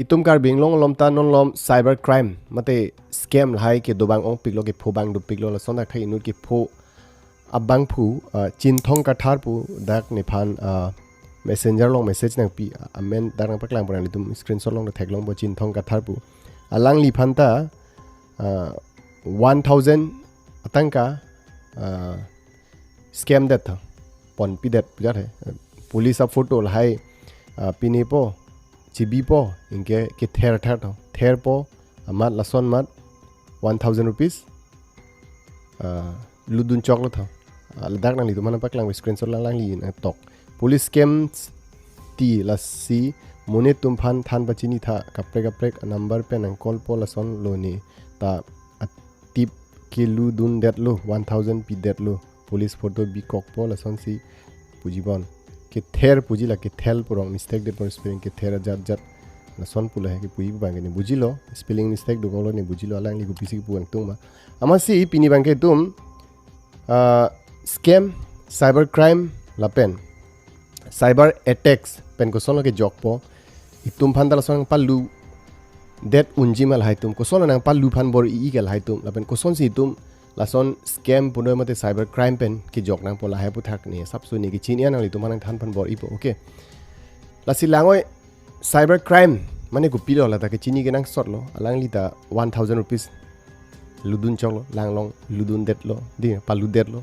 itum kar bing long lom ta non lom cyber crime mate scam lai ke dobang ong piklo ke pho bang du piklo la sona khai inut ke pho abang phu chin thong ka thar pu dak ne phan messenger long message nang pi amen darang paklang pran litum screenshot long thek long bo chin thong ka thar pu alang li phan ta 1000 atangka scam that tha pon pi that jar hai police a photo lai pini po chibi po inke ke ther po amat lason mat 1000 rupees ludun choklo tha dak nang li tu mana paklang screenshot lang li na tok police scams ti la si mone tum phan than bachini tha kaprek number pe nang call po lason lo ni ta tip ke ludun det lo 1000 pi det lo police photo bi kok po lason si pujibon ke ther puji la ke thel porong mistake de por spelling ke ther jat na son pula he ke pui bang ni bujilo spelling mistake do golo ni bujilo alang li gu pisi pu ang tung ma ama si pini bang ke tum scam cyber crime la pen cyber attacks pen ko son ke jok po itum phan dal son palu that unji mal hai tum ko son nang palu phan bor I kel hai tum la pen ko son si tum lason scam puno mate cyber crime pen ki jok nang pola hai pu thak ni sab su ni ki chin ya nang li tum nang than phan bor ipo okay la si langoi cyber crime mane ku pilo la ta ke chini ke nang sot lo alang li ta 1000 rupees ludun chok lo lang long ludun det lo di palu det lo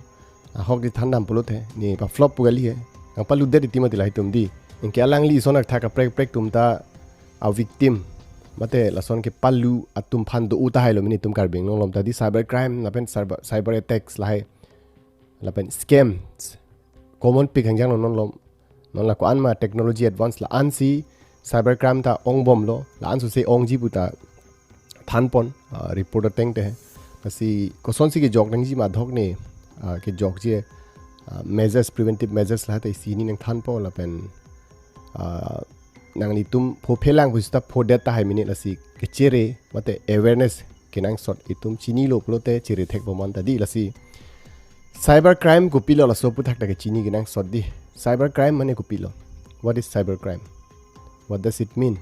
hok di than dam polo the ni pa flop pu gali he ang palu det ti mati lai tum di inke alang li sonak thak prek tum ta a victim mate lason ke palu atum phan do uta hailo mini tum kar bing long lom ta di cyber crime la pen cyber attacks la hai la pen scams common pick hangjang non lom non la ko an ma technology advance la an si cyber crime ta ong bom lo la an su se ong ji puta than pon reporter teng te asi ko son si ke jok nang ji ma dhok ne ke jok je measures preventive measures la ta si ni nang than po la pen nang li tum pho phelang bu sta pho data hai minute la si ke chere mate awareness ke nang sot itum chini lo plote chere thek bo man ta di la si cyber crime ko pilo la so pu thak ta ke chini ke nang sot di cyber crime mane ko pilo what is cyber crime what does it mean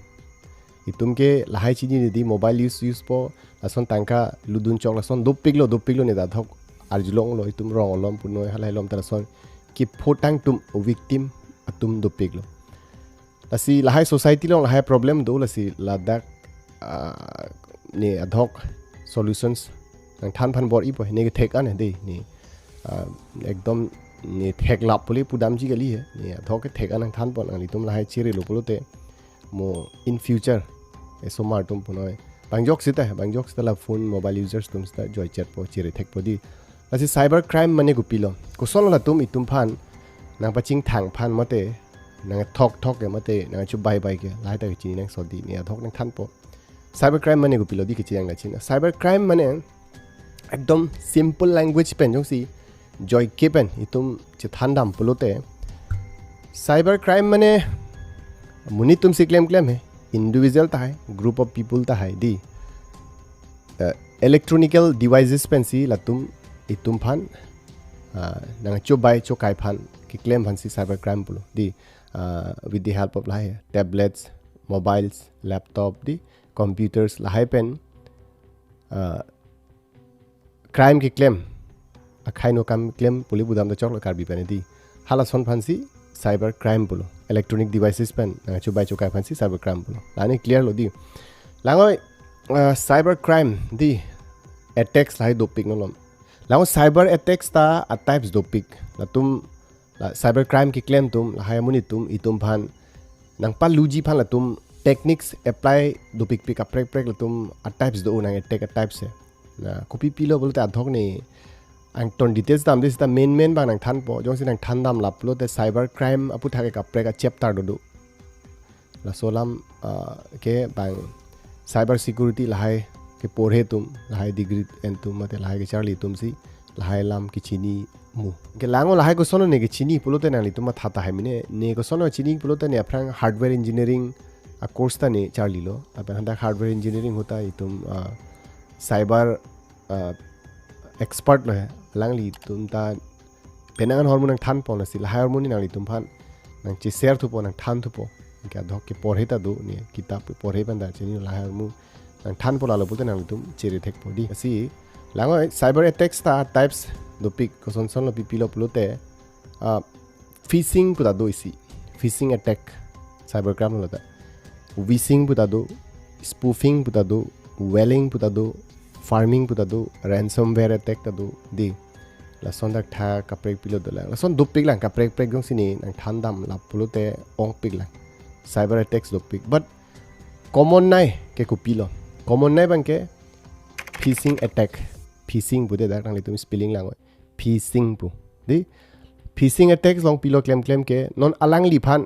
itum ke lahai chini di mobile use po lason tangka ludun chok lason dopiklo ne da thok arjulong lo itum rong lom punoi halai lom ta son ki photang tum victim atum dopiklo lasi lahai society long lahai problem do lasi ladak ni adhok solutions nang than phan bor ipo ne ke thek an de ni ekdom ni thek lap poli pudam ji gali he ni adhok ke thek an than pon ali tum lahai chire lo polote mo in future eso mar tum punoi bangjok sita la phone mobile users tum sta joy chat po chire thek podi lasi cyber crime mane gu pilo ko sol la tum itum phan nang paching thang phan mate nang thok ke mate nang chu bai ke lai ta chi nang so di ni thok nang than po cyber crime mane gu pilo di ke chiang la chin cyber crime mane ekdom simple language pen jong si joy ke pen itum chi thandam pulote cyber crime mane muni tum si claim hai individual ta hai group of people ta hai di electronical devices pen si latum itum phan nang chu bai chu kai phan ki claim phan si cyber crime pulo di with the help of lai tablets mobiles laptop di computers lai pen crime ki claim akhai no kam claim puli budam da chok kar bi pen di hala son phan si cyber crime pulo electronic devices pen chu bai chu kai phan si cyber crime pulo lani clear lo di langoi cyber crime di attacks lai dopik no lom lao cyber attacks ta a types dopik la tum la cyber crime ki claim tum la hayamuni tum itum phan nang pa luji phan la tum techniques apply dopik pik prek la tum a types do nang attack a types se na copy pilo bolte adhok ni ang ton details dam this the main bang nang than po jong sin nang than dam lap lo te cyber crime apu thake ka prek a chapter do la solam ke bang cyber security la hai ke porhe tum lahai degree en tum mate lahai ke charli tum si lahai lam ki chini mu ke lango lahai ko sono ne ke chini pulote na li tum tha ta hai mine ne ko sono chini pulote ne aprang hardware engineering a course ta ne charli lo apan handa hardware engineering hota itum cyber expert lo hai langli tum ta penangan hormone nang than pon si lahai hormone nang li tum phan nang chi share thu po nang than thu po क्या धोक के पढ़े ता दो ने किताब पे पढ़े बंदा चीनी लाहा मु nang than pola lo pulte nang tum chiri thek podi asi lango cyber attacks ta types do pic ko son son lo pipilo pulte phishing puta do isi phishing attack cyber crime lo ta wishing puta do spoofing puta do whaling puta do farming puta do ransomware attack ta do di la son dak tha ka prek pilo do la son do pic lang ka prek gong sini nang than dam la pulte ong pic lang cyber attacks do pic but common nai ke ko pilo common nai bang ke phishing attack phishing bude dak nang litum spelling lang phishing pu di phishing attacks long pilo claim ke non alang li phan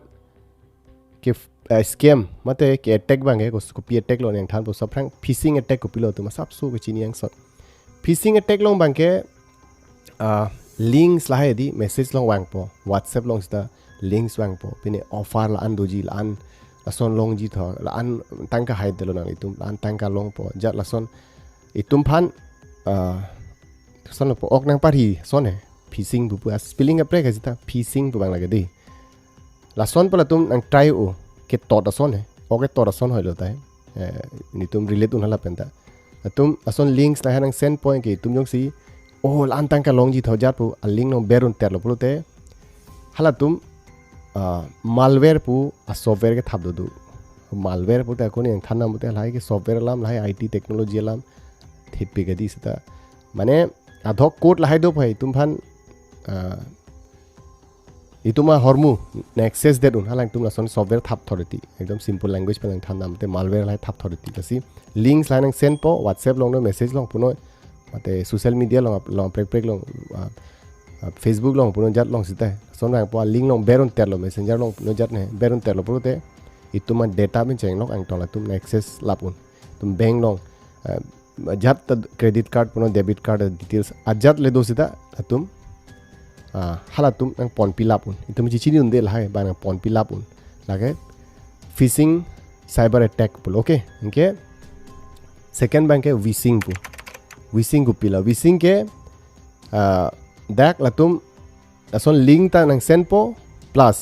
ke scam mate ke attack bang ke ko copy attack lo nang than po saprang phishing attack ko pilo tu ma sap su ko chini yang sot phishing attack long bang ke links la hai di message long wang po whatsapp long sta links wang po pine offer la an doji la an lason long ji tho la an tangka hai delo nang itum la an tangka long po jat lason itum phan son po ok nang pari son he phishing bu spelling apre ka jita phishing bu bang lage di lason pala tum nang try o ke to da son he ok to da son hoilo ta ni tum relate un hala penta tum lason links la hanang send point ke tum jong si o la an tangka long ji tho jat pu a link no berun ter lo pulute hala tum malware pu a software ke thap do malware pu ta ko ni thana mute lai ke software lam lai IT technology lam thipi gadi sita mane adhok code lai do phai tum phan ituma hormu access det un halang tum la son software thap authority ekdom simple language pe lang thana mute malware lai thap authority kasi links lai nang send po whatsapp long no message long puno mate social media long prek long Facebook long puno jat long sita son rang po link long beron terlo messenger long no jat ne beron terlo purote ituma data ben cheng long ang tola tum access lapun tum bank long jat credit card puno debit card details ajat le do sita tum hala tum ang pon pilapun itum chi chini unde lai ba nang pon pilapun lage phishing cyber attack pul okay inke second bank ke wishing gu pila wishing ke dak latum lason link ta nang send po plus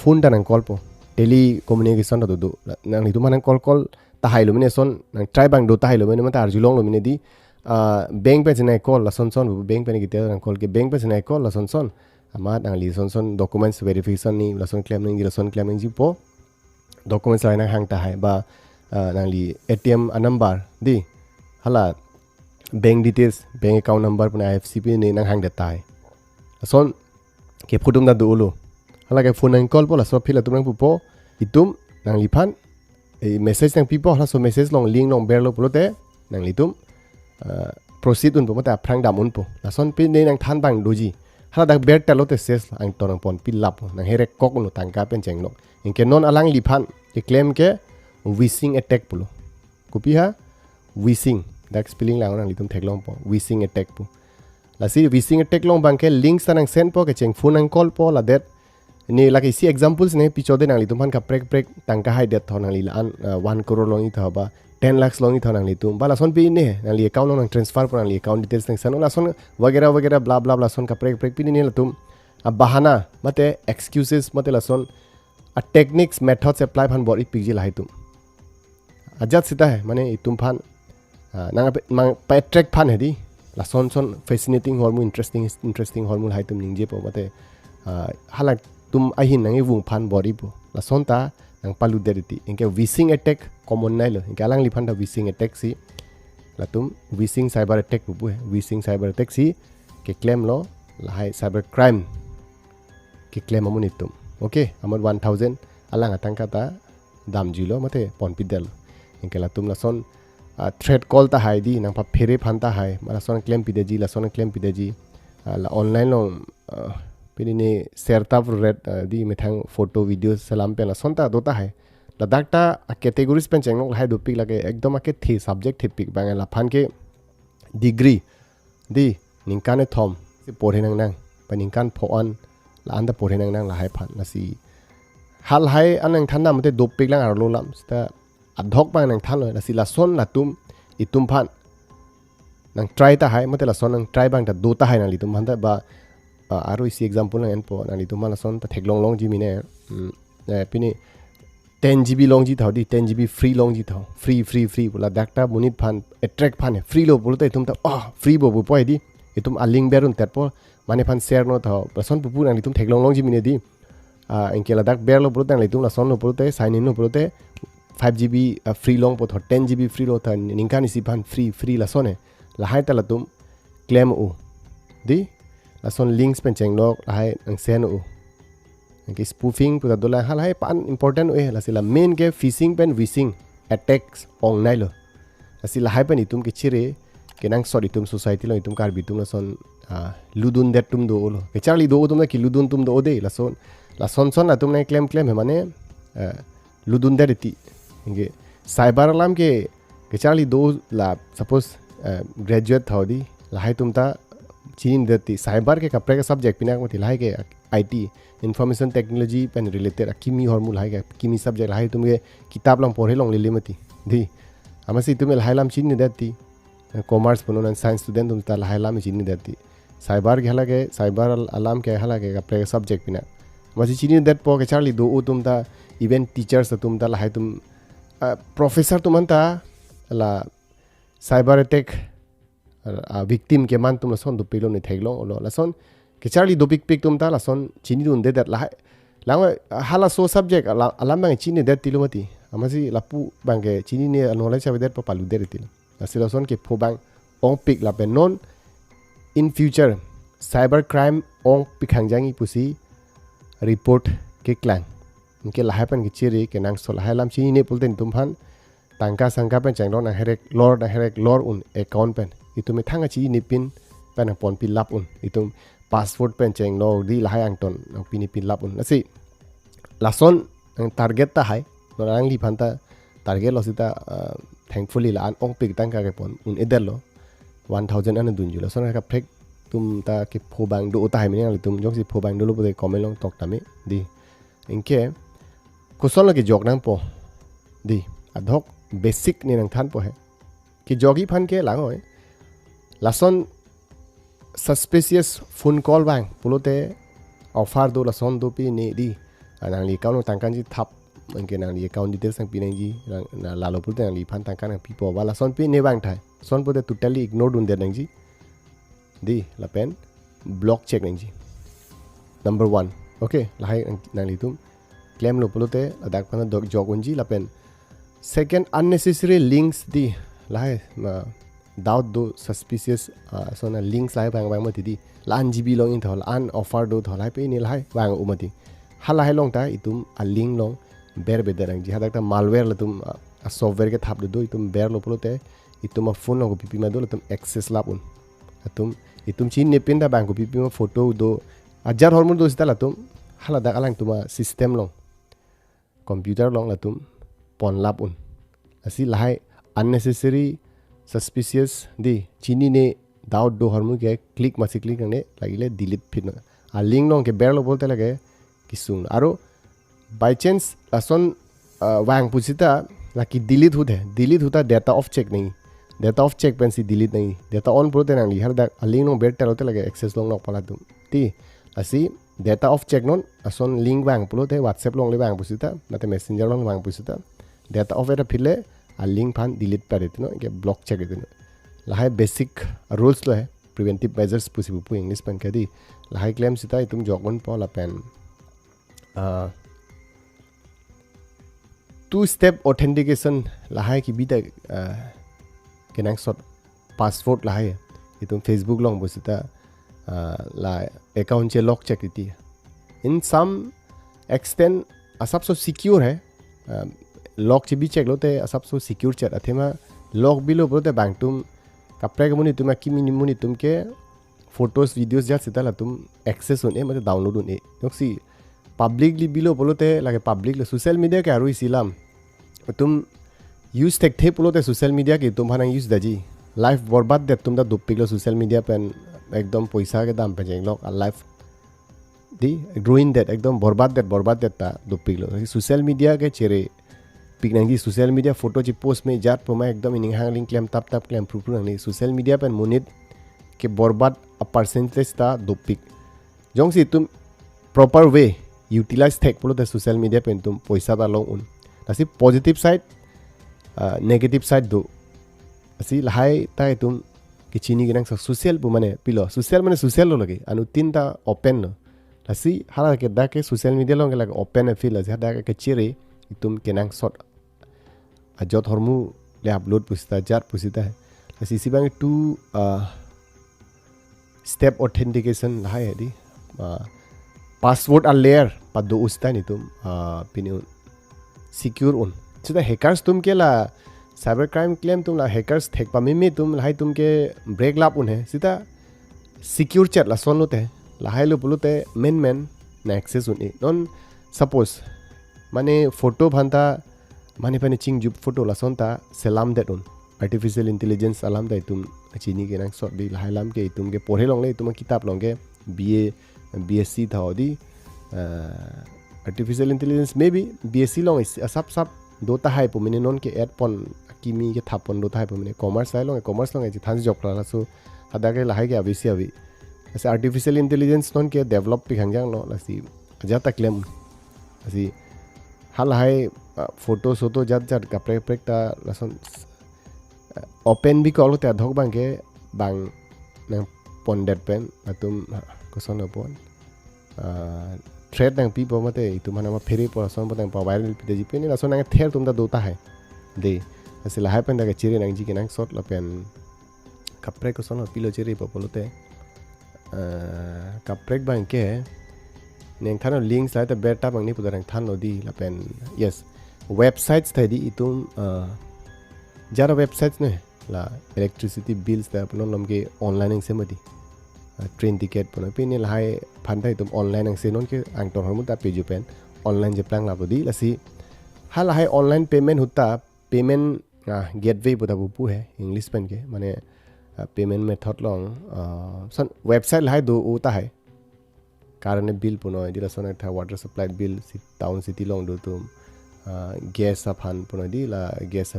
phone ta nang call po tele communication ta do nang itu manang call ta hai lo mine son nang try bang do ta hai lo mine ma ta arjulong lo mine di bank pe jene call lason son bank pe ni gite nang call ke bank pe jene call lason son amat nang li son documents verification ni lason claim ning ji po documents lai nang hang ta hai ba nang li ATM number di hala bank details bank account number puna IFSC ni nang hang data hai son ke phudum da do lo hala ke phone nang call po la so phila tum nang pu po itum nang li phan e message nang people hala so message long link long ber lo pulote nang li tum proceed un po mata phrang dam un po la son pi ne nang than bang doji hala dak ber talo te ses ang to nang pon pi lap nang herek kok no tangka pen cheng lo inke non alang li phan ke claim ke wishing attack pulo kopi ha wishing dak spelling lang nang litum theklong po wishing attack pu la si wishing attack long bang ke links nang send po ke cheng phone nang call po la det ni la ke si examples ne pichode nang litum phan ka prek tangka hai det thon nang li an 1 crore long i thaba 10 lakhs long i thon nang litum bala son pi ne nang li account nang transfer po nang li account details nang san la son wagera bla bla son ka prek pi ni latum a bahana mate excuses mate la son a techniques methods apply phan bor i pigji la hai tum ajat sita hai mane itum phan nang pa track phan hedi la son fascinating hormone interesting hormone hai tum ningje po mate halak tum ahin nang wung phan body po la son ta nang palu deriti inke wishing attack common nai lo inke alang li phan da wishing attack si la tum wishing cyber attack bu wishing cyber attack si ke claim lo la hai cyber crime ke claim amun itum okay amot 1000 alang atang kata dam jilo mate pon pidel inke la tum la son threat call ta hai di nang pa phere phan ta hai mala son claim pideji la son claim pideji la online long pinine share ta red di methang photo video salam pe la son ta do ta hai la dakta categories pen cheng hai do pik lage ekdom ake the subject the pik bang la phan ke degree di ningkane thom se pore nang pa ningkan pho an la anda pore nang la hai phan la si hal hai anang thanda mate do pik lang ar lo lam sta adhok bang nang than lo la si la son la tum itum phan nang try ta hai mate la son nang try bang ta do ta hai nang litum handa ba aro isi example nang en po nang litum la son ta theklong long ji mine पिने 10 GB long ji thau di 10 GB free long ji thau free pula dakta munit phan attract phan free lo pulo te tum ta free bo bu poi di itum a link berun tet po mane phan share no thau person pu nang itum thek long ji mine di enke la dak ber lo pulo tang itum la son lo pulo te sign in no pulo te 5 GB free long po thau 10 GB free lo than ningka ni si phan free la son la hai ta la tum claim u di la son links pen cheng lok la hai ang send u cái spoofing puta dola hal hai pan important oe la sila main ke phishing pen wishing attacks ong nai lo la sila hai pen itum ke chire ke nang sort itum society lo itum kar bitum la son ludun det tum do lo ke charli do tum na ki ludun tum do de la son la tum nai claim he mane ludun det ti nge cyber alarm ke charli do la suppose graduate thodi la hai tum ta chin deti cyber ke kapre ka subject pinak mati la hai ke IT information technology pen related kimi hormul hai kimi subject hai tumge kitab lang porhe long lele mati di amasi tumel hailam chin ni dati commerce punon science student tum ta hailam chin ni dati cyber ke hala ke cyber alarm ke hala ke apre subject pina masi chin ni dat po ke charli do tum ta even teachers tum ta hai tum professor tum ta la cyber attack victim ke man tum son du pilo ni thailong lo la son ke charli do pik tum ta la son chini dun de dat la hala so subject alam bang chini dat tilumati amasi lapu bang ke chini ne knowledge of that pa palu de til asila son ke pho bang ong pik la pe non in future cyber crime ong pikhang jangi pusi report ke klang ke la happen ke chiri ke nang sol halam chini ne pulten tum phan tangka sangka pen chang na herek lor un account pen itume thanga chi ni pin pen pon pin lap un itum password pen cheng no di la hayang ton pini pin lap un asi lason target ta hai no rang li phanta target lo sita thankfully la an ong pik tang ka ke pon un edel lo 1000 an dun ju la son ka prek tum ta ke pho bang do ta hai me nang tum jong si pho bang do lo de comment long tok ta me di inke kusol ke jok nang po di adhok basic ni nang than po hai ki jogi phan ke lang oi lason suspicious phone call bang pulote offer do la son do pi ne di anang li kaun tangkan ji thap angke nang li account details sang pi nang ji na la lo pulote nang li phan tangkan pi po wala son pi ne bang thai son pulote totally ignore dun de nang ji di la pen block check nang ji number 1 okay la hai nang li tum claim lo pulote adak phan dog jog un ji la pen second unnecessary links di la hai doubt do suspicious so na links lai bang mati di lan gb long in thol an offer do tholai pe ni lai bang umati hala hai long ta itum a link long ber bedarang ji hadak ta malware la tum a software ke thap do itum ber lo pulote itum a phone lo pp ma do tum access lab un itum chin ne pin da bang ko pp ma photo do ajar hormon do sta la tum hala da alang tuma system long computer long la tum pon lab un asi lai unnecessary suspicious di chini ne doubt do hormone ke click ne lagile delete pin a link long ke berlo bolte lage kisung aro by chance ason wang pusita laki delete huta data off check pen si delete nahi data on prote nang li har da a link long ber telote lage access long nok pala dum ti asi data off check non ason link wang pulote whatsapp long le wang pusita nate messenger long wang pusita data off eta phile a link phan delete pare tino ke block check tino la hai basic rules lo hai preventive measures pusi pu english pen kadi la hai claim sita itum jogon po la pen two step authentication la hai ki bida kenang sot password la hai itum facebook long busita la account che lock check iti in some extent asap so secure hai lock che bi check lote asap so secure chat athema lock bilo bote bang tum kapre ke muni tum kimi ni muni tum ke photos videos ja sita la tum access on e mate download on e yoksi publicly bilo bolote lage public le social media ke aru isilam tum use tek the bolote social media ke tum hanang use daji life borbad de tum da dupik lo social media pen ekdom poisa ke dam pe jeng lok life di ruin that ekdom borbad det ta dupik lo social media ke chere पिकनंगी social media photo ची post में जात पमा एकदम इनिंग हांग link claim तप claim proof नहीं सोशल मीडिया पर मुनित के बर्बाद अ परसेंटेज ता दो पिक जोंग सी तुम proper way utilize tech polo te social media pen tum poisa ta long un lasi positive side negative side do asi lahai ta tum ki chini ginang social bu mane pilo social mane social lo lagi anu tinta open no lasi hala ke da ke social media long ke open e feel asi da ke chiri tum kenang shot ajot hormu le upload pusita jar pusita lasi sibang tu step authentication lahai di password a layer padu usta ni tum pini secure un chida hackers tum ke la cyber crime claim tum la hackers thek pa mi tum lahai tum ke break lap un hai sida secure chat la son lote lahai lo bulute men na access un non suppose mane photo bhanta mane pane ching jup photo la son ta selam det un artificial intelligence alam dai tum chini ke nang sot di lahai lam ke tum ke porhe long le tum kitab long ke BSc thaw di artificial intelligence maybe BSc long is sap do ta hai pu mine non ke add pon kimi ke thapon do ta hai pu mine commerce sai long ai than job la so ada ke lahai ke abisi abi ase artificial intelligence non ke develop pi hangjang no la si aja ta claim asi hal hai photo soto jat ka prek ta lason open bi ko lo ta dhok bang ke bang nang pon det pen atum ko son pon thread nang pi po mate itu mana ma pheri po son po tang pa viral pi de ji pen la son nang ther tum da do ta hai de ase la hai pen da ke chiri nang ji ke nang shot la pen kapre ko son pilo chiri po polote kapre bang ke neng thano links la ta beta bang ni pu da nang than lo di la pen yes websites thai di itum jara websites ne la electricity bills da pon nom ke online se madi train ticket pon pe ni lai phan dai tum online ang se non ke ang tor hormu ta pe ju pen online je plang la bodi la si hal hai online payment hutta payment gateway pu da bu pu hai english pen ke mane payment method long son website lai do u ta hai karane bill puno di la son tha water supply bill town city long do tum gas aphan puno di la gas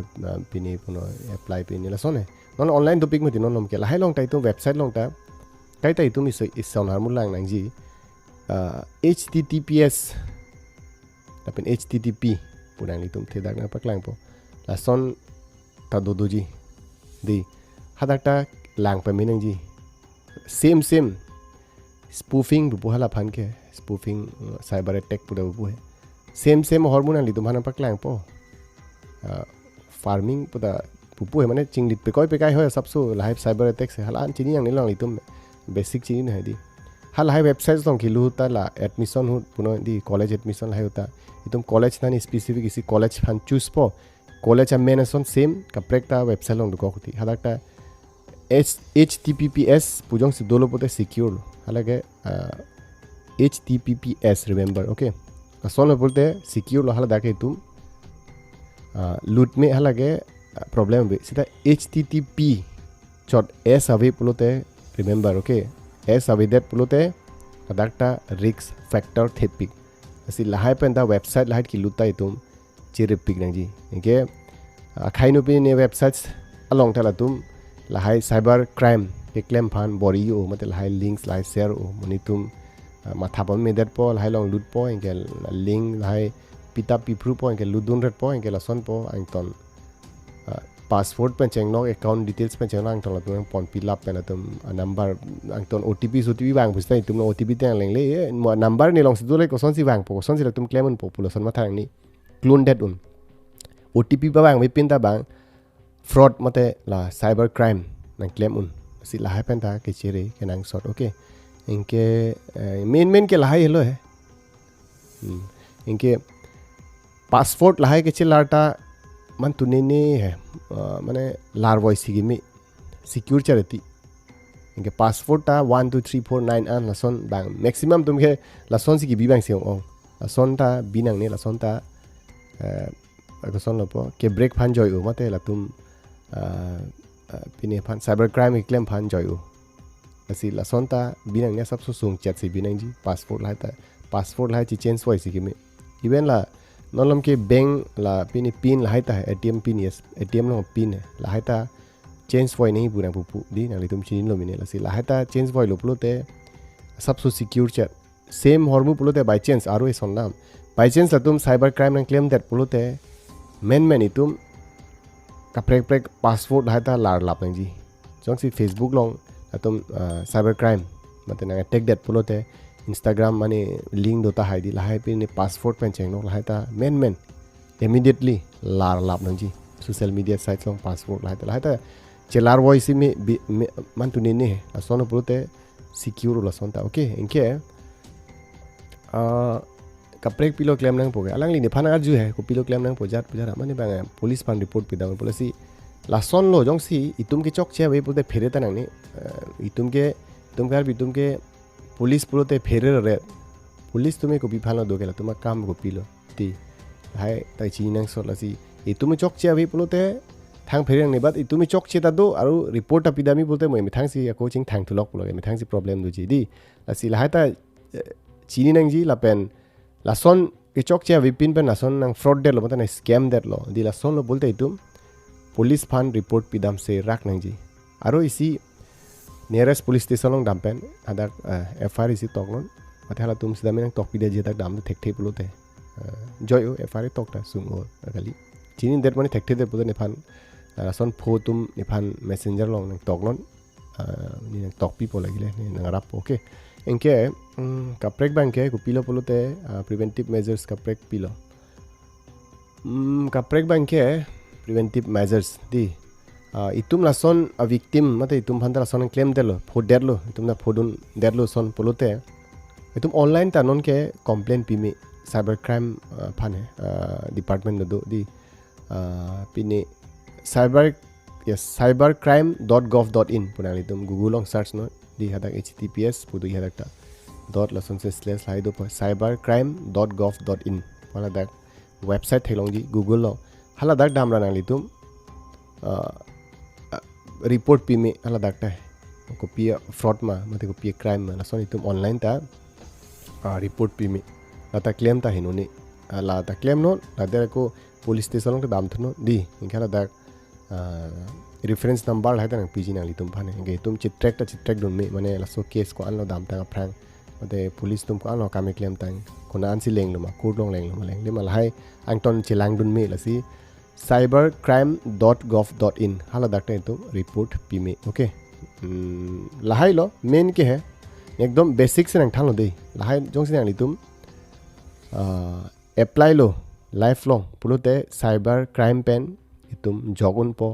pini puno apply pini la son non online topic me non nom ke la hai long tai tum website long ta kai tai tum is son har mulang nang ji https tapi http punang ni tum the dak na paklang po la son ta do ji di hadakta lang pa minang ji same spoofing bu hala phan ke spoofing cyber attack pu da bu hai same hormone li tum hana paklang po farming pu da pu hai mane chinglit pe kai hoy sabsu live cyber attack se halan chini yang ni long li tum basic chini na di hal hai websites long ki lu ta la admission hu puno di college admission hai uta itum college na ni specific isi college phan choose po college a mention same ka prekta website long ko khuti hadakta https pujong si dolo pote secure halage https remember okay son bolte secure lo hala dake tum loot me halage problem be sita http.s away pulote remember okay s away that pulote adakta risk factor thepik asi lahai penda website lahai ki lutai tum chiripik nangji okay khainu pe ne websites along thala tum lahai cyber crime ke claim phan bori o mate lahai links lahai share o monitum matha pon me that po lahai long loot po engel link lahai pita pipru po engel ludun red po engel son po angton password pen cheng no account details pen cheng lang tong tum pon fill up pen tum number angton otp bang bustai tum otp tang leng le number ni long sidule ko son si bang po son si tum claim un population ma thang ni clone that un otp ba bang me pin ta bang fraud mate la cyber crime nang claim un si lahai pen ta ke chere ke nang sort okay इनके main के लहाई hello है इनके passport लहाई के chill लाटा मन तुने ने है माने लार वॉइस की में सिक्योर चलती इनके पासपोर्ट ता 1 2 3 4 9 an lason bang maximum Tumke lason सी की बी bang से ओ lason ता बिनंग ने lason ता lason लोपो के ब्रेक फान जॉय ओ मते ला तुम पिने फान साइबर क्राइम क्लेम फान joy O asi la sonta binang ne sab so sung chat si binang ji passport lai chi change wai si ki me even la nolam ke bank la pin la hai ta atm pin yes atm no pin la hai ta change wai nahi pura pu di na le tum chin lo mine la si la hai ta change wai lo plo te sab so secure chat सेम हरमु पुलोते by chance आरो इसन नाम by chance ला तुम cyber crime नंग claim दैट पुलोते मेन इतुम कप्रेक पासवर्ड हाता लार लापंग जी जोंसी फेसबुक लोंग तुम साइबर क्राइम मते नंग अटैक दैट पुलोते इंस्टाग्राम माने लिंक दोता हाइदी लाहाय पे ने पासवर्ड पेन चेंग नो लाहायता मेन इमीडिएटली लार लापंग जी सोशल मीडिया साइट लोंग पासवर्ड लाहायता चेलार वॉइस में मन तुने ने असोन पुलोते सिक्योर लसोनता ओके इनके कप्रेक पिलो क्लेम नंग पोगे अलंग लिने फाना अर्जु है को पिलो क्लेम नंग पोजात पुजा माने बांगा पुलिस पान रिपोर्ट पिदा पुलिसी लासन लो जोंसी इतुम के चौक छे वे पुते फेरे ता नंगने इतुम के पुलिस पुरोते फेरे रे पुलिस तुम्हें को बिफानो दोगेला तुम काम को पिलो ती हाय ताई ची नंग सोलासी इतुम चौक छे वे पुलोते थांग फेरे ने बाद इतुम चौक छे ता दो आरो रिपोर्ट पिदामी बोलते मैं थांग सी कोचिंग थांग तुलक पुलो मैं थांग सी प्रॉब्लम दो जी दी लासी लाहाता चीनी नंग जी लापेन लासन के चौक छे विपिन पे लासन नंग फ्रॉड दे लो मतलब स्कैम दे लो दी लासन लो बोलते इतुम पुलिस फान रिपोर्ट पिदाम से राख नंग जी आरो इसी नियरेस्ट पुलिस स्टेशन लोंग दामपेन आदा एफआर इसी तोगलोन मथाला तुम सिदा में तोक पिदे जे तक दाम थेक थे पुलोते जयो एफआर तोकता सुंगो गली चीनी देट माने थेक थे दे पुदे निफान लासन फो तुम निफान मैसेंजर लोंग तोगलोन नि तोक पी पो लगिले नि नंगराप ओके इनके कप्रेक बैंके को पिलो पुलोते प्रिवेंटिव मेजर्स कप्रेक पिलो कप्रेक बैंके प्रिवेंटिव मेजर्स दी इतुम लासन विक्टिम मते इतुम फंदा लासन क्लेम देलो फो देरलो इतुम ना फोडुन देरलो सन पुलोते इतुम ऑनलाइन तानन के कंप्लेन पिमे साइबर क्राइम फाने डिपार्टमेंट दो दी पिने cybercrime.gov.in पुनाली तुम गूगल लोंग सर्च नो दी हदा https पुदु हदा डॉट लसन से स्लैश लाइदो पर cybercrime.gov.in वाला दा वेबसाइट थे लोंग जी गूगल लो हला दा दामरा नाली तुम रिपोर्ट पिमे हला दाकता है को पिया फ्रॉड मा मते को पिया क्राइम मा लसन तुम ऑनलाइन ता रिपोर्ट पिमे लाता क्लेम ता हिनोने लाता क्लेम नो लादे को पुलिस स्टेशन के दाम थनो दी इनका दा रेफरेंस नंबर है ता पीजी नाली तुम फाने गे तुम चिट्रेक दुन में माने लसो केस को अनलो दाम ता फ्रैंक मते पुलिस तुम को अनलो कामे क्लेम ता कोना आंसी लेंग लो मा कोड लोंग लेंग लो मा लेंग ले malai angton चिलांग दुन में लसी cybercrime.gov.in हाला दाकते तो रिपोर्ट पीमे ओके लहाई लो मेन के है एकदम बेसिक से नंग थालो दे लहाई जोंग से नाली तुम अप्लाई लो लाइफ लॉन्ग पुलोते साइबर क्राइम पेन तुम जगुन पो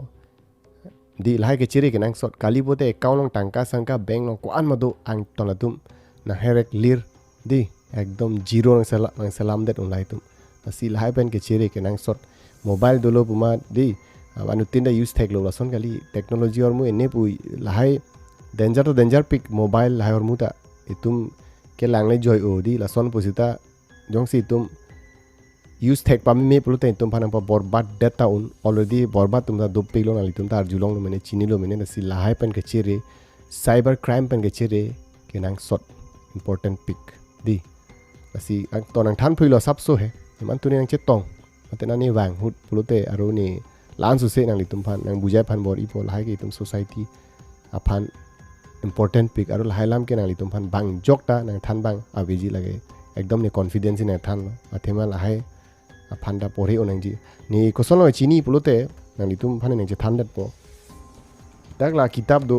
दी लहाई के चिरे के नंग सॉट काली बोते अकाउंट लोंग टंका संका बैंक लोंग कोआन मदो आंग तोला तुम ना हेरेक लिर दी एकदम जीरो नंग सलाम देत उनलाई तुम असी लहाई पेन के चिरे के नंग सॉट मोबाइल दोलो पुमा दी अनु तिंदा यूज थेक लो लसन काली टेक्नोलॉजी और मु एने पुई लहाई डेंजर पिक मोबाइल लहाई और मुता तुम के लांगले जॉय ओ दी लसन पुसिता जोंसी तुम यूज थेक पामी में पुलते तुम फाना बरबाद डेटा उन ऑलरेडी बरबाद तुम दा दो पेलो नाली तुम तार जुलोंग मैंने चीनी लो मैंने नसी लहाई पेन के चिरे साइबर क्राइम पेन के चिरे के नंग सॉट इंपॉर्टेंट पिक दी नसी तो नंग थान फुइलो सब सो है मन तुने नंग चेतोंग मते नानी वांग हुट पुलते आरो नि लान सुसे नाली तुम फान नंग बुजाय फान बोर इपो लहाई के तुम सोसाइटी अफान इंपॉर्टेंट पिक आरो लहाई लाम के नाली तुम फान बांग जोकता नंग थान बांग आवेजी लगे एकदम ने कॉन्फिडेंस ने थान लो अथेमा लहाई फांदा पोरे ओनंजी नि कोसलो चीनी पुलोते नाली तुम फाने नंग थान दत पो दागला किताब दो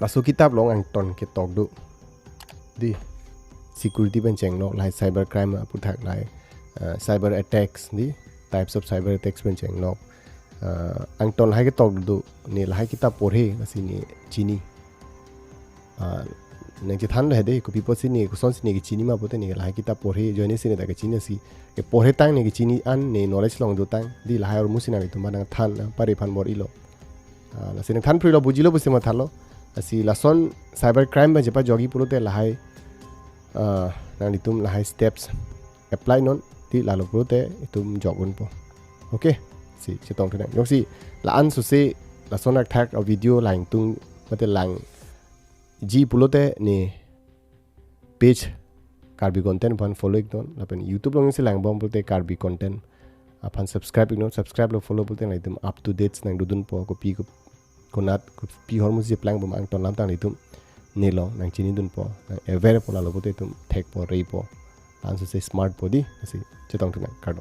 लासो किताब लोंग आंग टन के टॉक दो दी security pen Cheng low lie cyber crime पुथाक lie cyber attacks di types of cyber attacks pen cheng lok ang ton hai ke tok du ni lai kita porhe asi ni chini nang che than le de ko people si ni ko son si ni ke chini ma bote ni lai kita porhe joine si ni da ke chini si ke porhe tang ni ke chini an ni knowledge long du tang di lai or musina ni tu ma nang than pare phan bor ilo la sin than phri lo bujilo busi ma thalo asi lason cyber crime ba jepa jogi pulote lai nang tum lai steps apply non ti lalu pulote itum jogun po oke si chetong thena yosi la an su se la sonak thak a video lang tung mate lang ji pulote ni page karbi content pan follow iknon la pen youtube long se lang bom pulote karbi content apan subscribe iknon subscribe lo follow pulote na itum up to dates nang dudun po ko pi ko konat ko pi hormus je plan bom ang ton lam tang itum nilo nang chini dun po nang aware po la lo po te tum thek po rei po lan su se smart po di asi chetong tu nang kar